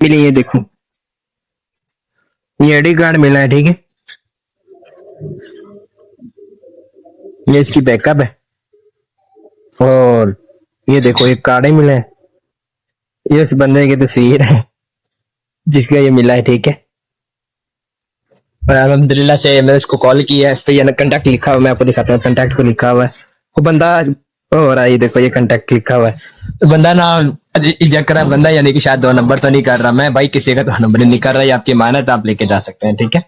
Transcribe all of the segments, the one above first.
मिली ये देखो, ये आईडी कार्ड मिला है, ठीक है। ये इसकी बैकअप है और ये देखो एक कार्ड ही मिला है। ये उस बंदे की तस्वीर है जिसका ये मिला है, ठीक है। और अल्हम्दुलिल्लाह से मैंने उसको कॉल किया है, इस पे ये कंटेक्ट लिखा हुआ है, मैं आपको दिखाता हूँ। कंटेक्ट को लिखा हुआ है वो बंदा हो रहा है, ये देखो ये कंटेक्ट लिखा हुआ है। तो बंदा ना इजेक्ट कर रहा है बंदा, यानी कि शायद 2 नंबर तो नहीं कर रहा। मैं भाई किसी का 2 नंबर नहीं कर रहा, ये आपकी मानत, आप लेके जा सकते हैं, ठीक है।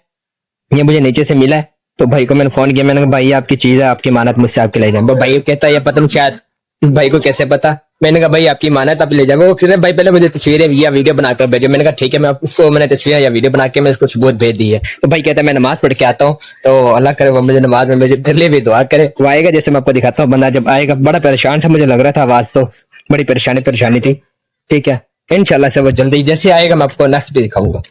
ये मुझे नीचे से मिला है, तो भाई को मैंने फोन किया, मैंने कहा भाई आपकी चीज है, आपकी मानत मुझसे आपके ले जाए। भाई कहता है ये पता नहीं शायद भाई को कैसे पता। मैंने कहा भाई आपकी मानत आप ले जाए। वो कहते भाई पहले मुझे तस्वीरें या वीडियो बनाकर भेजो। मैंने कहा ठीक है, मैं उसको मैंने तस्वीरें या वीडियो बना के मैं उसको सबूत भेज दी है। तो भाई कहता है मैं नमाज पढ़ के आता हूँ, तो अल्लाह करे वो मुझे नमाज में मुझे तेरे लिए भी दुआ करे। वो आएगा, जैसे मैं आपको दिखाता हूँ। बंदा जब आएगा बड़ा परेशान था, मुझे लग रहा था आवाज तो बड़ी परेशानी थी, ठीक है। इंशाल्लाह से वो जल्दी जैसे आएगा मैं आपको नेक्स्ट भी दिखाऊंगा।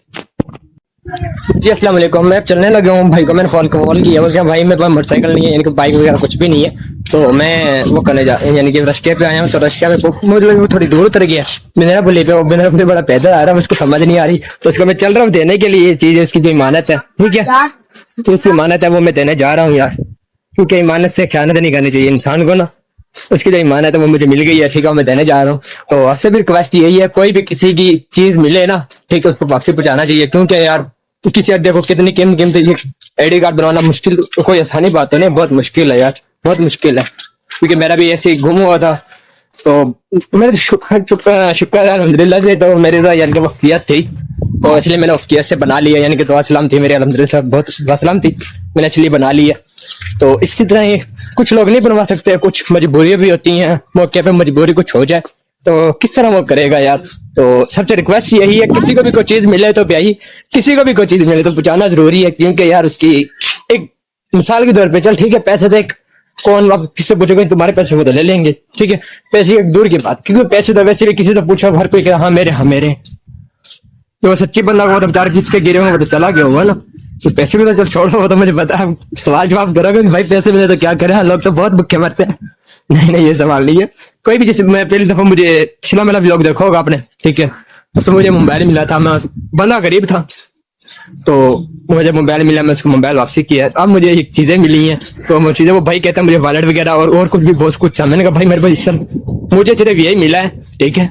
जी अस्सलाम वालेकुम, मैं चलने लगा हूँ। भाई को मैंने कॉल किया, वो क्या भाई मेरे पास मोटरसाइकिल नहीं है, यानी कि बाइक वगैरह कुछ भी नहीं है, तो मैं वो करने जा यानी कि रश्के पे आया हूँ। तो रश्के में मुझे वो थोड़ी दूर उतर गया, मेरा बोले पे मेरा अपने बड़ा पैदल आ रहा है, उसको समझ नहीं आ रही, तो उसको मैं चल रहा हूँ देने के लिए। ये चीज उसकी जो इमानत है, ठीक है, तो उसकी इमानत है वो मैं देने जा रहा हूँ यार, क्योंकि इमानत से ख्यानत नहीं करनी चाहिए इंसान को ना। उसकी जो इमानत है वो मुझे मिल गई है, ठीक है, मैं देने जा रहा हूँ। तो आपसे भी रिक्वेस्ट यही है, कोई भी किसी की चीज मिले ना, ठीक है, उसको वापसी पहुंचाना चाहिए, क्योंकि यार किसी देखो कितनी कीमती ये आईडी कार्ड बनवाना मुश्किल, कोई आसानी बात नहीं, बहुत मुश्किल है यार, बहुत मुश्किल है। क्योंकि मेरा भी ऐसे ही गुम हुआ था, तो मेरे शुक्र है अल्हम्दुलिल्लाह से, तो मेरे साथ यानी कि वफ़ियत थी, और इसलिए मैंने वफ़ियत से बना लिया, यानी कि दुआ सलाम थी मेरे अल्हम्दुलिल्लाह, बहुत दुआ सलाम थी, मैंने इसलिए बना लिया। तो इसी तरह ही कुछ लोग नहीं बनवा सकते, कुछ मजबूरियां भी होती हैं, मौके पे मजबूरी कुछ हो जाए तो किस तरह वो करेगा यार। तो सबसे रिक्वेस्ट यही है, किसी को भी कोई चीज मिले तो भाई, किसी को भी कोई चीज मिले तो पहुंचाना जरूरी है, क्योंकि यार उसकी एक मिसाल के तौर पे चल ठीक है, पैसे तो एक कौन आप किससे पूछोगे, तुम्हारे पैसे वो तो ले लेंगे, ठीक है, पैसे एक दूर की बात, क्योंकि पैसे तो वैसे भी किसी से पूछो हर कोई कह हाँ मेरे। तो सच्ची बंदा को तो बेचारा जिसके गिरे होंगे वो तो चला गया होगा ना, तो पैसे भी तो चल छोड़ो, वो तो मुझे पता है सवाल जवाब करोगे भाई पैसे मिले तो क्या करें, लोग तो बहुत भूखे मरते हैं। नहीं ये सवाल नहीं है। कोई भी, जैसे मैं पहली दफा मुझे पिछला मेरा व्लॉग देखा होगा आपने, ठीक है, तो मुझे मोबाइल मिला था, मैं बंदा गरीब था, तो मुझे मोबाइल मिला, मैं उसको मोबाइल वापसी किया। अब मुझे एक चीजें मिली हैं, तो वो चीजें वो भाई कहता है मुझे वॉलेट वगैरह और कुछ भी बहुत कुछ था। मैंने कहा भाई मेरे पास सब मुझे सिर्फ यही मिला है, ठीक है,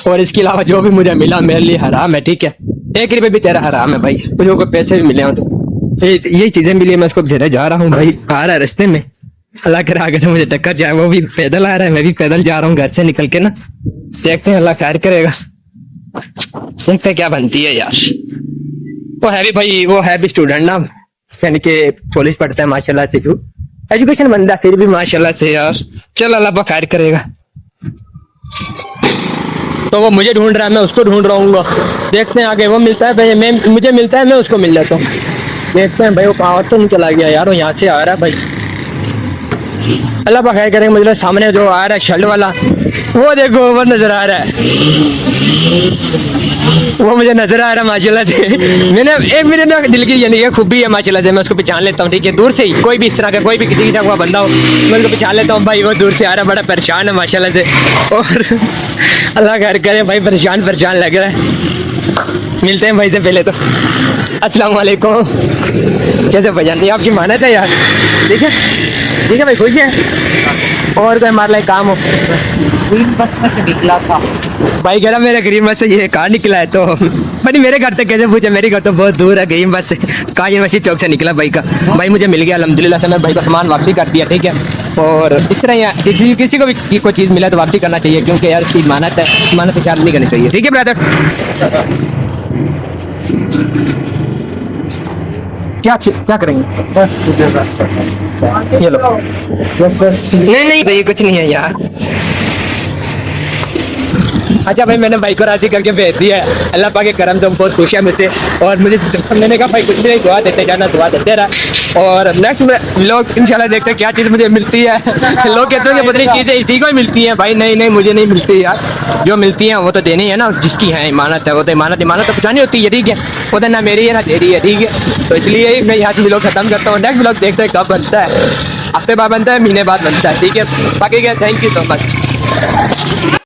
और इसके अलावा जो भी मुझे मिला मेरे लिए हराम है, ठीक है, 1 रुपये भी तेरा हराम है भाई, मुझे कोई पैसे भी मिले हो तो यही चीजें मिली, मैं उसको देने जा रहा हूँ। भाई आ रहा है रास्ते में, अल्लाह करे आगे से मुझे टक्कर जाए, वो भी पैदल आ रहा है, मैं भी पैदल जा रहा हूँ घर से निकल के ना, देखते हैं अल्लाह खैर करेगा, देखते हैं क्या बनती है यार। वो है भी भाई, वो है भी स्टूडेंट ना, यानी कि पुलिस पढ़ता है माशाल्लाह से, जो एजुकेशन बंदा फिर भी माशाल्लाह से यार, चल अल्लाह खैर करेगा। तो वो मुझे ढूंढ रहा है, मैं उसको ढूंढ रहा हूँ, देखते हैं आगे वो मिलता है भाई, मैं मुझे मिलता है मैं उसको मिल जाता हूँ, देखते हैं भाई वो कहाँ तो नहीं चला गया यार, वो यहाँ से आ रहा है भाई, अल्लाह खैर करेंगे। मुझे सामने जो आ रहा है शर्ट वाला, वो देखो वो नजर आ रहा है, वो मुझे नजर आ रहा है माशाल्लाह से। मैंने एक मेरे ना दिल की यानी खूबी है माशाल्लाह से, मैं उसको पहचान लेता हूँ, ठीक है, दूर से ही कोई भी इस तरह का कोई भी किसी का हुआ बंदा हो मैं उसको पहचान लेता हूँ। भाई वो दूर से आ रहा है, बड़ा परेशान है माशाल्लाह से, और अल्लाह खैर करे भाई, परेशान लग रहा है। मिलते हैं भाई से पहले तो, अस्सलाम वालेकुम, कैसे पहचानती आपकी मानत है यार, ठीक है भाई, खुश है, और कोई हमारे लिए काम हो, बस में से निकला था भाई कह रहा मेरे गरीब बस से ये कार निकला है, तो भाई मेरे घर तक कैसे पूछे, मेरे घर तो बहुत दूर है, गरीब बस से कार यूनिवर्सिटी चौक से निकला भाई का। भाई मुझे मिल गया अल्हम्दुलिल्लाह से, मैं भाई का सामान वापसी कर दिया, ठीक है, और इस तरह यार किसी को भी कोई चीज़ मिला तो वापसी करना चाहिए, क्योंकि यार उसकी इमानत है, इमानत से ख्याल नहीं करनी चाहिए, ठीक है ब्रदर। क्या करेंगे, बस ये लो, बस नहीं ये कुछ नहीं है यार। अच्छा भाई मैंने भाई को राजी करके भेज दिया है, अल्लाह पाक के करम से बहुत खुश है मुझसे, और मुझे मैंने कहा भाई कुछ भी नहीं, दुआ देते जाना, दुआ देते रहा, और नेक्स्ट में लोग इंशाल्लाह देखते हैं क्या चीज़ मुझे मिलती है। लोग कहते हैं कि पता नहीं चीज़ें इसी को ही मिलती हैं, भाई नहीं मुझे नहीं मिलती यार, जो मिलती हैं वो तो देनी है ना, जिसकी है इमानत है वो तो इमानत तो पहुँचानी होती है, ठीक है, वो तो ना मेरी है ना तेरी है, ठीक है, तो इसलिए मैं यहाँ से व्लॉग खत्म करता हूँ। नेक्स्ट व्लॉग देखते हैं कब बनता है, हफ्ते बाद बनता है, महीने बाद बनता है, ठीक है, बाकी क्या, थैंक यू सो मच।